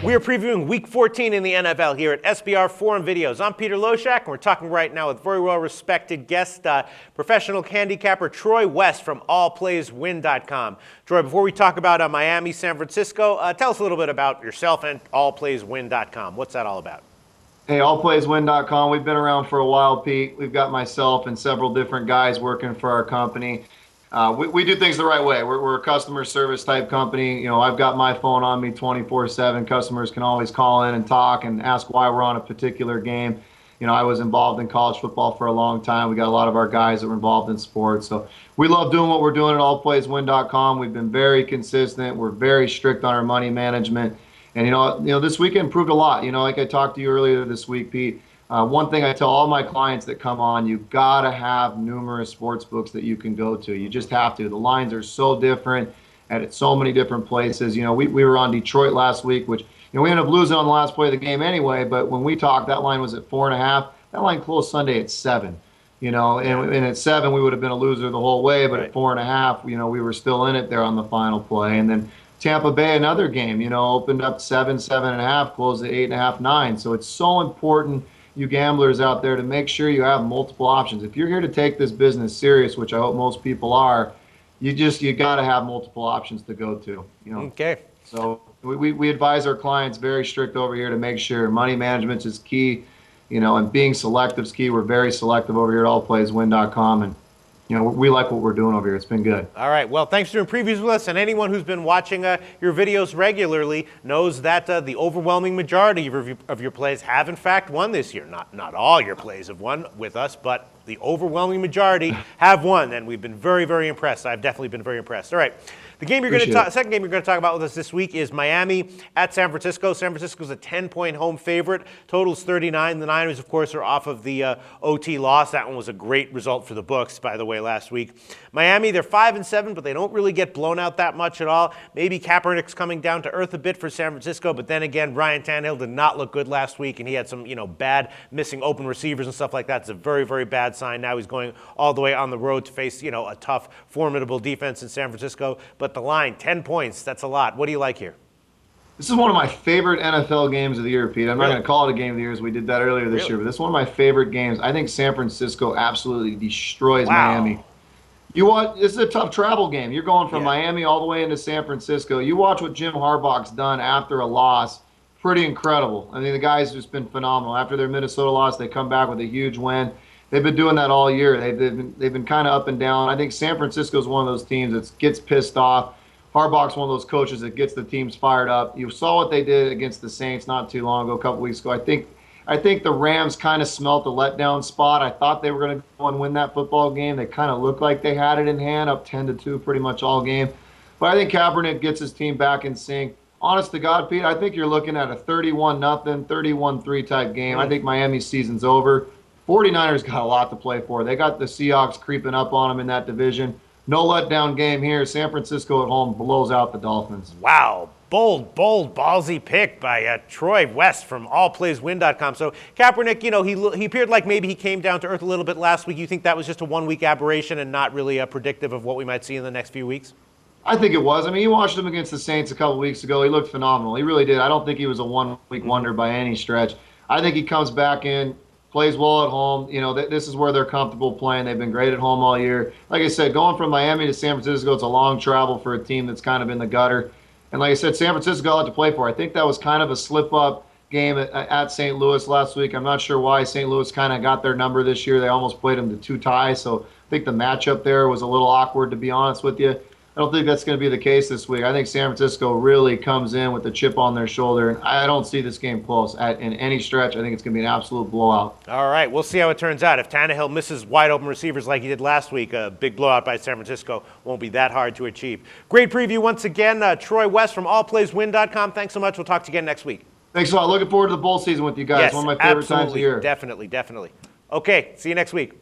We are previewing Week 14 in the NFL here at SBRForum Videos. I'm Peter Loshak, and we're talking right now with very well-respected guest, professional handicapper Troy West from allplayswin.com. Troy, before we talk about Miami, San Francisco, tell us a little bit about yourself and allplayswin.com. What's that all about? Hey, allplayswin.com. We've been around for a while, Pete. We've got myself and several different guys working for our company. We do things the right way. We're a customer service type company. You know, I've got my phone on me 24/7. Customers can always call in and talk and ask why we're on a particular game. You know, I was involved in college football for a long time. We got a lot of our guys that were involved in sports. So we love doing what we're doing at allplayswin.com. We've been very consistent. We're very strict on our money management. And, you know, this weekend proved a lot. You know, like I talked to you earlier this week, Pete, one thing I tell all my clients that come on, you've got to have numerous sports books that you can go to. You just have to. The lines are so different at so many different places. You know, we were on Detroit last week, which, you know, we ended up losing on the last play of the game anyway. But when we talked, that line was at 4.5. That line closed Sunday at 7. You know, and at 7, we would have been a loser the whole way. But at 4.5, you know, we were still in it there on the final play. And then Tampa Bay, another game, you know, opened up 7, 7.5, closed at 8.5, 9. So it's so important, you gamblers out there, to make sure you have multiple options. If you're here to take this business serious, which I hope most people are, you got to have multiple options to go to. You know. Okay. So we advise our clients, very strict over here, to make sure money management is key, you know, and being selective is key. We're very selective over here at allplayswin.com, and you know, we like what we're doing over here. It's been good. All right. Well, thanks for doing previews with us. And anyone who's been watching your videos regularly knows that the overwhelming majority of your plays have, in fact, won this year. Not all your plays have won with us, but the overwhelming majority have won. And we've been very, very impressed. I've definitely been very impressed. All right. The game second game you're going to talk about with us this week is Miami at San Francisco. San Francisco's a 10-point home favorite. Total's 39. The Niners, of course, are off of the OT loss. That one was a great result for the books, by the way, last week. Miami, they're 5-7, but they don't really get blown out that much at all. Maybe Kaepernick's coming down to earth a bit for San Francisco, but then again, Ryan Tannehill did not look good last week, and he had some, you know, bad missing open receivers and stuff like that. It's a very, very bad sign. Now he's going all the way on the road to face, you know, a tough, formidable defense in San Francisco. But the line, 10 points, that's a lot. What do you like here? This is one of my favorite NFL games of the year, Pete. I'm not going to call it a game of the year, as we did that earlier this year, but this is one of my favorite games. I think San Francisco absolutely destroys Miami. This is a tough travel game. You're going from Miami all the way into San Francisco. You watch what Jim Harbaugh's done after a loss. Pretty incredible. I mean, the guy's just been phenomenal. After their Minnesota loss, they come back with a huge win. They've been doing that all year. They've been kind of up and down. I think San Francisco is one of those teams that gets pissed off. Harbaugh's one of those coaches that gets the teams fired up. You saw what they did against the Saints not too long ago, a couple weeks ago. I think the Rams kind of smelt the letdown spot. I thought they were going to go and win that football game. They kind of looked like they had it in hand, up 10-2 pretty much all game. But I think Kaepernick gets his team back in sync. Honest to God, Pete, I think you're looking at a 31-0, 31-3 type game. I think Miami's season's over. 49ers got a lot to play for. They got the Seahawks creeping up on them in that division. No letdown game here. San Francisco at home blows out the Dolphins. Wow. Bold, ballsy pick by Troy West from allplayswin.com. So Kaepernick, you know, he appeared like maybe he came down to earth a little bit last week. You think that was just a one-week aberration and not really predictive of what we might see in the next few weeks? I think it was. I mean, you watched him against the Saints a couple weeks ago. He looked phenomenal. He really did. I don't think he was a one-week wonder by any stretch. I think he comes back in, plays well at home. You know, this is where they're comfortable playing. They've been great at home all year. Like I said, going from Miami to San Francisco, it's a long travel for a team that's kind of in the gutter. And like I said, San Francisco got a lot to play for. I think that was kind of a slip-up game at St. Louis last week. I'm not sure why St. Louis kind of got their number this year. They almost played them to 2 ties. So I think the matchup there was a little awkward, to be honest with you. I don't think that's going to be the case this week. I think San Francisco really comes in with a chip on their shoulder, and I don't see this game close in any stretch. I think it's going to be an absolute blowout. All right, we'll see how it turns out. If Tannehill misses wide open receivers like he did last week, a big blowout by San Francisco won't be that hard to achieve. Great preview once again. Troy West from allplayswin.com. Thanks so much. We'll talk to you again next week. Thanks a lot. Looking forward to the bowl season with you guys. Yes, one of my favorite times of the year. Definitely. Okay, see you next week.